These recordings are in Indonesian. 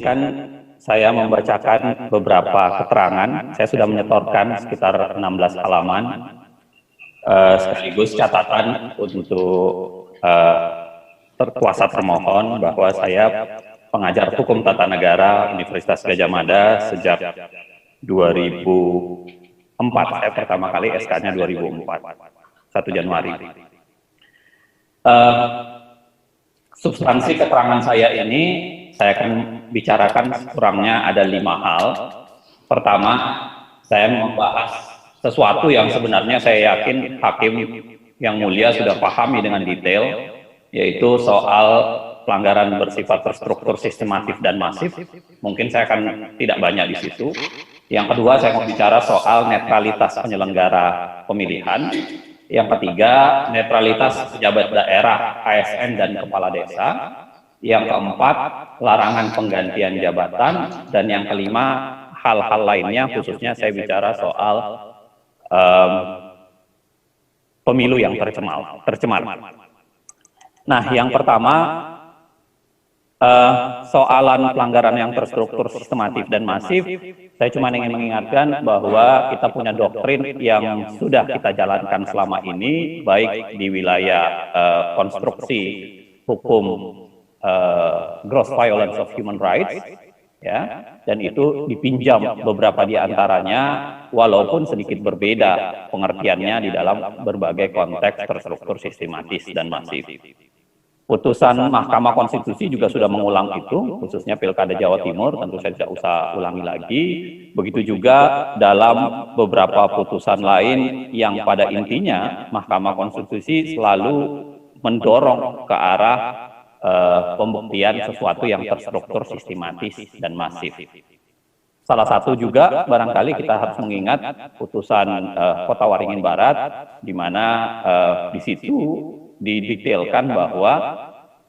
izinkan saya membacakan beberapa keterangan. Saya sudah menyetorkan sekitar 16 halaman, sekaligus catatan untuk kuasa termohon bahwa saya pengajar hukum tata negara Universitas Gadjah Mada sejak 2004. Saya pertama kali SK-nya 2004, 1 Januari. Substansi keterangan saya ini saya akan bicarakan kurangnya ada 5 hal. Pertama, saya membahas sesuatu yang sebenarnya saya yakin hakim yang mulia sudah pahami dengan detail, yaitu soal pelanggaran bersifat terstruktur, sistematif, dan masif. Mungkin saya akan tidak banyak di situ. Yang kedua, saya mau bicara soal netralitas penyelenggara pemilihan. Yang ketiga, netralitas pejabat daerah, ASN, dan kepala desa. Yang keempat, larangan penggantian jabatan. Dan yang kelima, hal-hal lainnya, khususnya saya bicara soal pemilu yang tercemar. Nah, yang pertama, soalan pelanggaran yang terstruktur, sistematif, dan masif, saya cuma ingin mengingatkan bahwa kita punya doktrin yang sudah kita jalankan selama ini, baik di wilayah konstruksi hukum gross violence of human rights, ya, dan itu dipinjam beberapa di antaranya, walaupun sedikit berbeda pengertiannya di dalam berbagai konteks terstruktur, sistematis, dan masif. Putusan Mahkamah Konstitusi juga sudah mengulang itu, khususnya Pilkada Jawa Timur, tentu saya tidak usah ulangi lagi. Begitu juga dalam beberapa putusan lain yang pada intinya Mahkamah Konstitusi selalu mendorong ke arah pembuktian sesuatu yang terstruktur, sistematis, dan masif. Salah satu juga barangkali kita harus mengingat putusan Kota Waringin Barat, di mana di situ didetailkan bahwa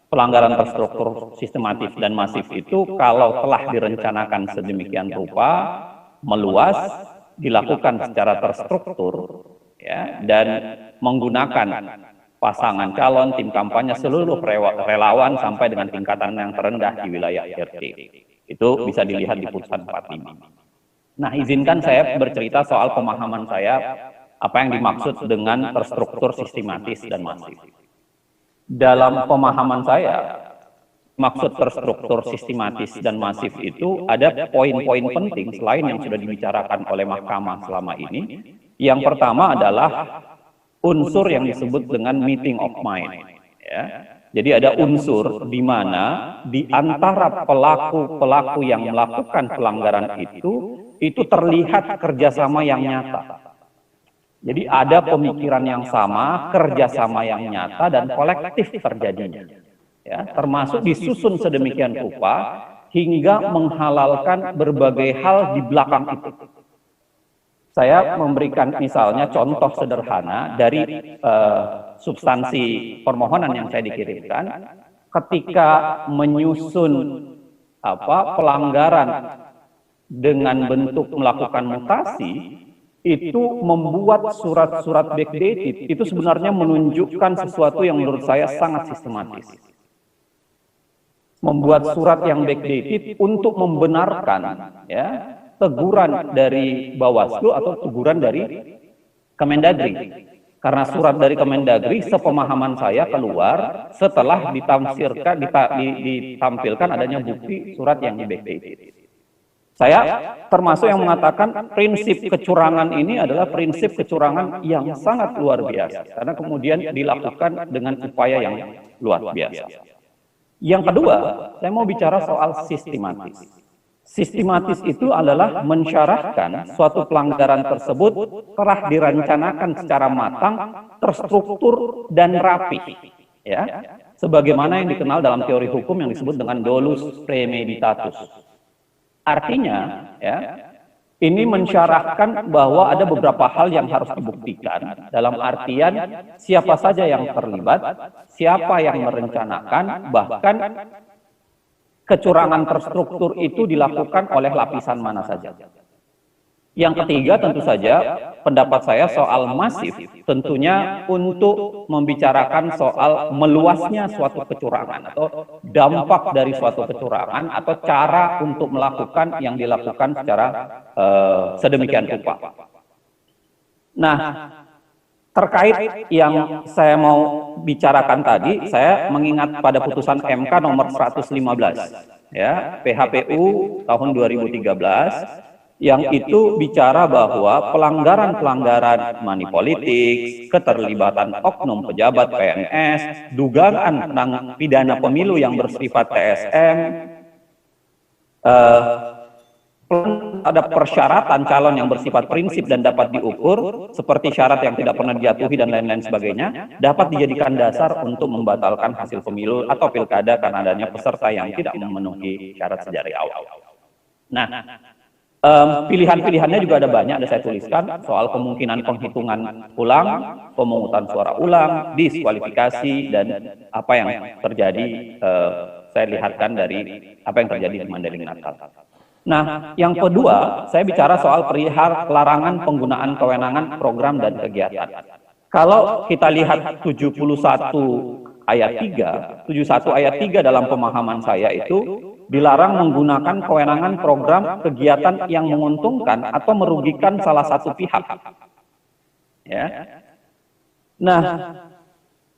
pelanggaran terstruktur, sistematif, dan masif itu kalau telah direncanakan sedemikian rupa, meluas, dilakukan secara terstruktur, ya, dan menggunakan pasangan calon, tim kampanye, seluruh relawan sampai dengan tingkatan yang terendah di wilayah RT. Itu bisa dilihat di putusan 45. Nah, izinkan saya bercerita soal pemahaman saya apa yang dimaksud dengan terstruktur, sistematis, dan masif. Dalam pemahaman saya, maksud terstruktur, sistematis, dan masif itu ada poin-poin penting selain yang sudah dibicarakan oleh Mahkamah selama ini. Yang pertama adalah unsur yang disebut dengan meeting of mind. Ya. Jadi ada unsur di mana di antara pelaku-pelaku yang melakukan pelanggaran itu terlihat kerjasama yang nyata. Jadi ada pemikiran yang sama, kerjasama yang nyata, dan kolektif terjadinya. Ya, termasuk disusun sedemikian rupa hingga menghalalkan berbagai hal di belakang itu. Saya memberikan misalnya contoh sederhana dari substansi permohonan yang saya dikirimkan. Ketika menyusun pelanggaran dengan bentuk melakukan mutasi, itu membuat surat-surat backdated, itu sebenarnya menunjukkan sesuatu yang menurut saya sangat sistematis. Membuat surat yang backdated untuk membenarkan, ya, teguran dari Bawaslu atau teguran dari Kemendagri. Karena surat dari Kemendagri, sepemahaman saya, keluar setelah ditampilkan adanya bukti surat yang di backdated. Saya termasuk yang mengatakan prinsip kecurangan ini adalah prinsip kecurangan yang sangat luar biasa. Karena kemudian dilakukan dengan upaya yang luar biasa. Yang kedua, saya mau bicara soal sistematis. Sistematis itu adalah mensyarahkan suatu pelanggaran tersebut telah direncanakan secara matang, terstruktur, dan rapi. Ya, sebagaimana yang dikenal dalam teori hukum yang disebut dengan dolus premeditatus. Artinya, ya, ini mensyarahkan bahwa ada beberapa hal yang harus dibuktikan, dalam artian siapa saja yang terlibat, siapa yang merencanakan, bahkan kecurangan terstruktur itu dilakukan oleh lapisan mana saja. Yang ketiga tentu saja pendapat saya soal masif tentunya untuk membicarakan soal meluasnya suatu kecurangan atau dampak dari suatu kecurangan atau cara untuk melakukan yang dilakukan secara sedemikian rupa. Nah, terkait yang saya mau bicarakan tadi, saya mengingat pada putusan MK nomor 115 ya, PHPU tahun 2013 yang itu bicara bahwa pelanggaran-pelanggaran money politik, keterlibatan oknum pejabat PNS, dugaan pidana pemilu yang bersifat TSM, ada persyaratan calon yang bersifat prinsip dan dapat diukur, seperti syarat yang tidak pernah dijatuhi dan lain-lain sebagainya, dapat dijadikan dasar untuk membatalkan hasil pemilu atau pilkada karena adanya peserta yang tidak memenuhi syarat sejak awal. Nah, pilihan-pilihannya juga ada banyak, ada saya tuliskan soal kemungkinan penghitungan ulang, pemungutan suara ulang, diskualifikasi, dan apa yang terjadi, saya lihatkan dari apa yang terjadi di Mandailing Natal. Nah, yang kedua, saya bicara soal perihal larangan penggunaan kewenangan program dan kegiatan. Kalau kita lihat 71 ayat 3, 71 ayat 3 dalam pemahaman saya itu, dilarang menggunakan kewenangan program kegiatan yang menguntungkan atau merugikan salah satu pihak. Ya. Nah,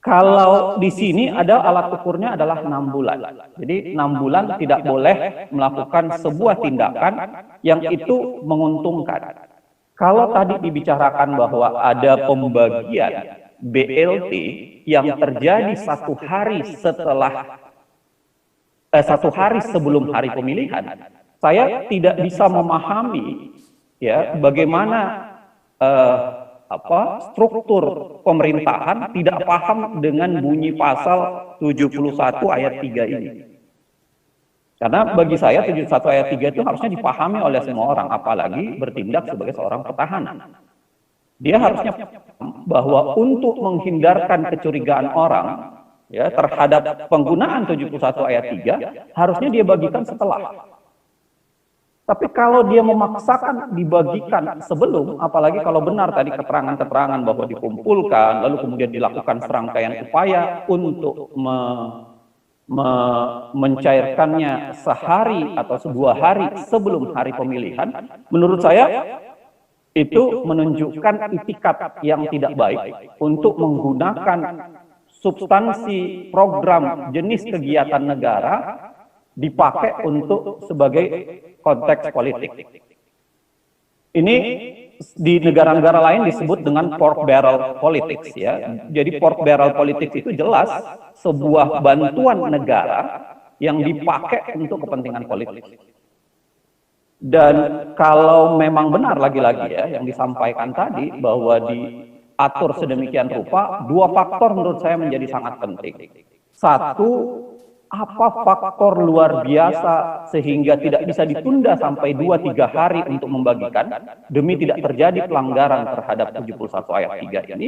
kalau di sini ada alat ukurnya adalah 6 bulan. Jadi 6 bulan tidak boleh melakukan sebuah tindakan yang itu menguntungkan. Kalau tadi dibicarakan bahwa ada pembagian BLT yang terjadi satu hari sebelum hari pemilihan, saya tidak bisa memahami ya bagaimana struktur pemerintahan tidak paham dengan bunyi pasal 71 ayat 3 ini. Karena bagi saya 71 ayat 3 itu harusnya dipahami oleh semua orang, apalagi bertindak sebagai seorang petahana. Dia harusnya paham bahwa untuk menghindarkan kecurigaan orang ya terhadap penggunaan 71 ayat 3 harusnya dia bagikan setelah. Tapi kalau dia memaksakan dibagikan sebelum, apalagi kalau benar tadi keterangan-keterangan bahwa dikumpulkan lalu kemudian dilakukan serangkaian upaya untuk mencairkannya sehari atau 2 hari sebelum hari pemilihan, menurut saya itu menunjukkan itikat yang tidak baik untuk menggunakan substansi program jenis kegiatan negara dipakai untuk sebagai konteks politik. Ini di negara-negara lain disebut dengan pork barrel politics ya. Jadi pork barrel politics itu jelas sebuah bantuan negara yang dipakai untuk kepentingan politik. Dan kalau memang benar lagi-lagi ya yang disampaikan tadi bahwa diatur sedemikian rupa, 2 faktor menurut saya menjadi sangat penting. Satu, apa faktor luar biasa sehingga tidak bisa ditunda sampai 2-3 hari untuk membagikan demi tidak terjadi pelanggaran terhadap 71 ayat 3 ini?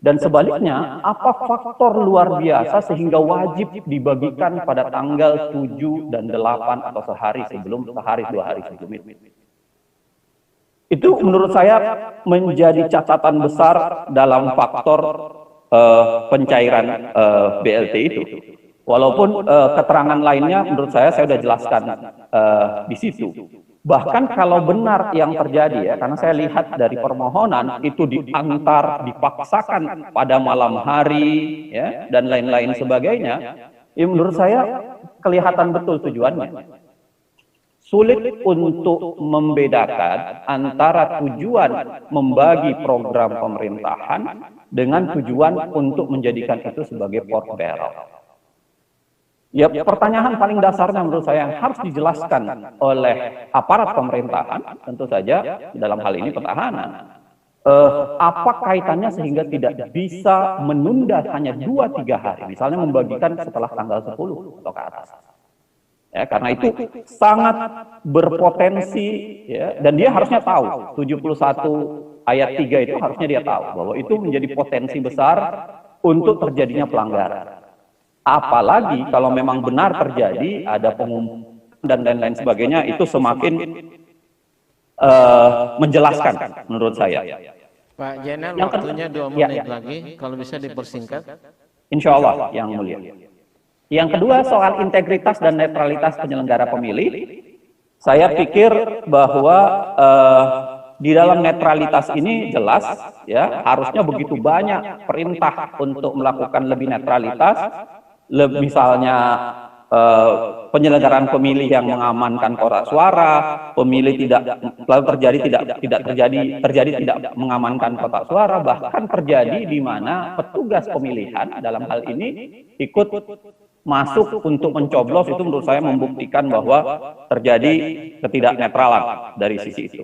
Dan sebaliknya, apa faktor luar biasa sehingga wajib dibagikan pada tanggal 7 dan 8 atau sehari 2 hari sebelum itu? Itu menurut saya menjadi catatan besar dalam faktor pencairan BLT itu. Walaupun keterangan lainnya menurut saya sudah jelaskan di situ. Bahkan kalau benar yang terjadi ya, karena saya lihat dari permohonan itu diantar, dipaksakan pada malam hari ya dan lain-lain sebagainya, ya menurut saya kelihatan betul tujuannya. Sulit untuk membedakan antara tujuan membagi program pemerintahan dengan tujuan untuk menjadikan itu sebagai pork barrel. Ya, pertanyaan paling dasarnya menurut saya yang harus dijelaskan oleh aparat pemerintahan, tentu saja dalam hal ini petahana. Apa kaitannya sehingga tidak bisa menunda hanya 2-3 hari, misalnya membagikan setelah tanggal 10 atau ke atas. Ya, karena itu sangat berpotensi, ya, dan dia harusnya tahu, 71 ayat 3 itu harusnya dia tahu, bahwa itu menjadi potensi besar untuk terjadinya pelanggaran. Apalagi kalau memang benar terjadi, ada pengumuman dan lain-lain sebagainya, itu semakin menjelaskan menurut saya. Pak Jenal, Yang waktunya 2 menit lagi, kalau bisa dipersingkat. Insya Allah yang mulia. Yang kedua soal integritas dan netralitas penyelenggara pemilih, saya pikir bahwa di dalam netralitas ini jelas ya harusnya begitu banyak perintah untuk melakukan lebih netralitas, misalnya penyelenggaraan pemilih yang mengamankan kotak suara, pemilih tidak lalu terjadi tidak mengamankan kotak suara, bahkan terjadi di mana petugas pemilihan dalam hal ini ikut masuk untuk mencoblos, itu menurut saya membuktikan bahwa terjadi ketidaknetralan dari sisi itu.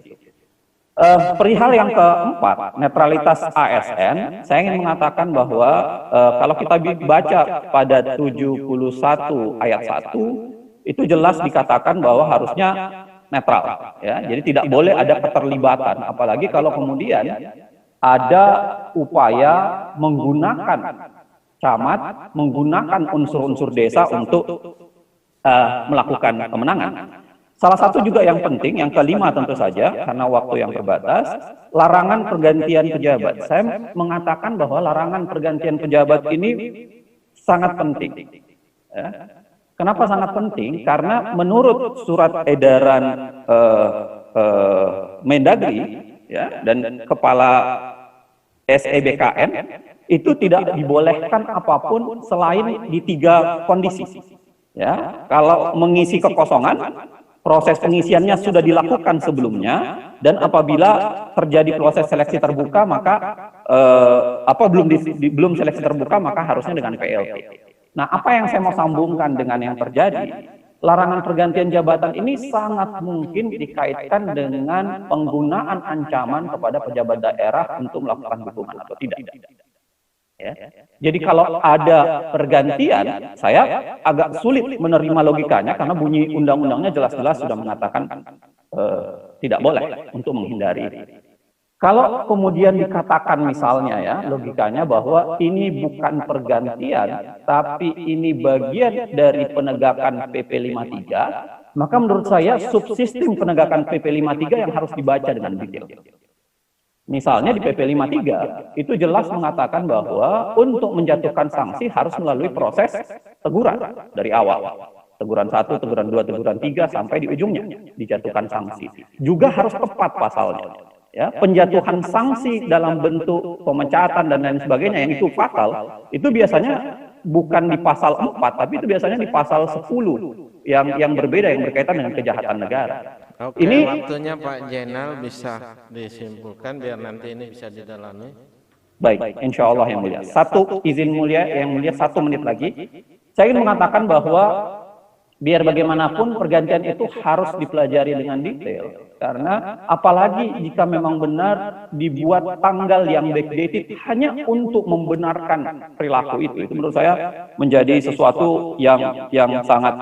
Perihal yang keempat, netralitas ASN, saya ingin mengatakan bahwa kalau kita baca pada 71 ayat 1, itu jelas dikatakan bahwa harusnya netral. Ya. Jadi tidak boleh ada keterlibatan, apalagi kalau kemudian ada upaya menggunakan camat, menggunakan unsur-unsur desa untuk melakukan kemenangan. Salah satu juga yang penting, yang kelima tentu saja, karena waktu yang terbatas, larangan pergantian pejabat. Saya mengatakan bahwa larangan pergantian pejabat ini sangat penting. Ya. Kenapa sangat penting? Karena menurut surat edaran Mendagri ya, dan Kepala SEBKN, itu tidak dibolehkan apapun selain di 3 kondisi. Ya, kalau mengisi kekosongan, proses pengisiannya sudah dilakukan sebelumnya, dan apabila terjadi proses seleksi terbuka, maka belum seleksi terbuka, maka harusnya dengan PLT. Nah, apa yang saya mau sambungkan dengan yang terjadi? Larangan pergantian jabatan ini sangat mungkin dikaitkan dengan penggunaan ancaman kepada pejabat daerah untuk melakukan hukuman atau tidak. Ya. Jadi kalau ada pergantian, saya agak sulit menerima logikanya karena bunyi undang-undangnya jelas-jelas sudah mengatakan tidak boleh untuk menghindari. Kalau kemudian dikatakan misalnya ya logikanya bahwa ini bukan pergantian, tapi ini bagian dari penegakan PP 53, maka menurut saya subsistem penegakan PP 53 yang harus dibaca dengan detail. Misalnya di PP 53 itu jelas mengatakan bahwa untuk menjatuhkan sanksi harus melalui proses teguran dari awal. Teguran 1, teguran 2, teguran 3 sampai di ujungnya dijatuhkan sanksi. Juga harus tepat pasalnya. Ya, penjatuhan sanksi dalam bentuk pemecatan dan lain sebagainya yang itu fatal, itu biasanya bukan di pasal 4, tapi itu biasanya di pasal 10 yang berbeda, yang berkaitan dengan kejahatan negara. Oke, ini waktunya Pak Jenal bisa disimpulkan biar nanti ini bisa didalami. Baik, insya Allah yang mulia. Satu izin mulia, yang mulia 1 menit lagi. Saya ingin mengatakan bahwa biar bagaimanapun pergantian itu harus dipelajari dengan detail. Karena apalagi jika memang benar dibuat tanggal yang backdated hanya untuk membenarkan perilaku itu menurut saya menjadi sesuatu yang sangat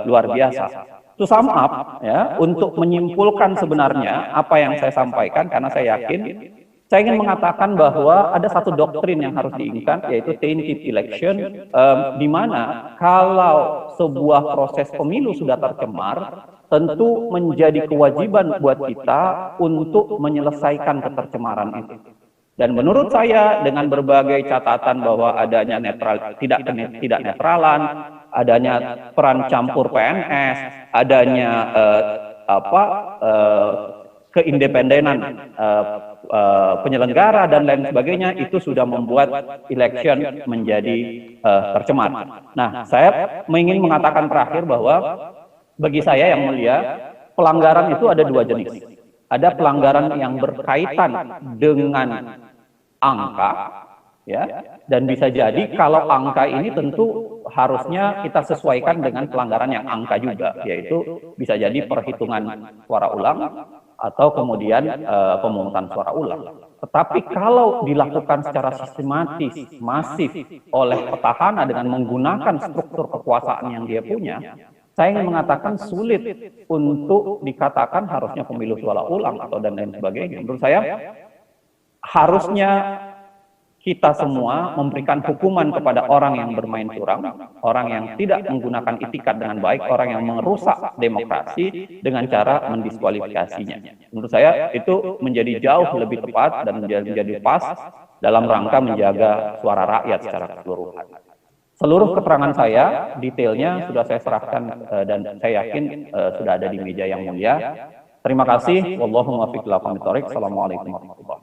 luar biasa. To sum up, ya, untuk menyimpulkan sebenarnya apa yang saya sampaikan, karena saya yakin, saya ingin mengatakan bahwa ada satu doktrin yang harus diingat, yaitu tainted election, di mana kalau sebuah proses pemilu sudah tercemar, tentu menjadi kewajiban buat kita untuk menyelesaikan ketercemaran itu. Dan menurut saya dengan berbagai catatan bahwa adanya tidak netralan, adanya peran campur PNS, adanya keindependenan penyelenggara dan lain sebagainya, itu sudah membuat election menjadi tercemar. Nah, saya ingin mengatakan terakhir bahwa bagi saya yang mulia, pelanggaran itu ada 2 jenis. Ada pelanggaran yang berkaitan dengan angka, ya, dan bisa jadi kalau angka ini tentu harusnya kita sesuaikan dengan pelanggaran yang angka juga, yaitu bisa jadi perhitungan suara ulang atau kemudian pemungutan suara ulang. Tetapi kalau dilakukan secara sistematis, masif oleh petahana dengan menggunakan struktur kekuasaan yang dia punya, saya ingin mengatakan sulit untuk dikatakan harusnya pemilu suara ulang atau dan lain sebagainya. Menurut saya harusnya kita semua memberikan hukuman kepada orang yang bermain curang, orang yang tidak menggunakan itikat dengan baik, orang yang merusak demokrasi dengan cara mendiskualifikasinya. Menurut saya itu menjadi jauh lebih tepat dan menjadi pas dalam rangka menjaga suara rakyat secara keseluruhan. Seluruh keterangan saya, detailnya sudah saya serahkan dan saya yakin sudah ada di meja yang mulia. Terima kasih. Wallahumma fiqh. Assalamualaikum warahmatullahi wabarakatuh.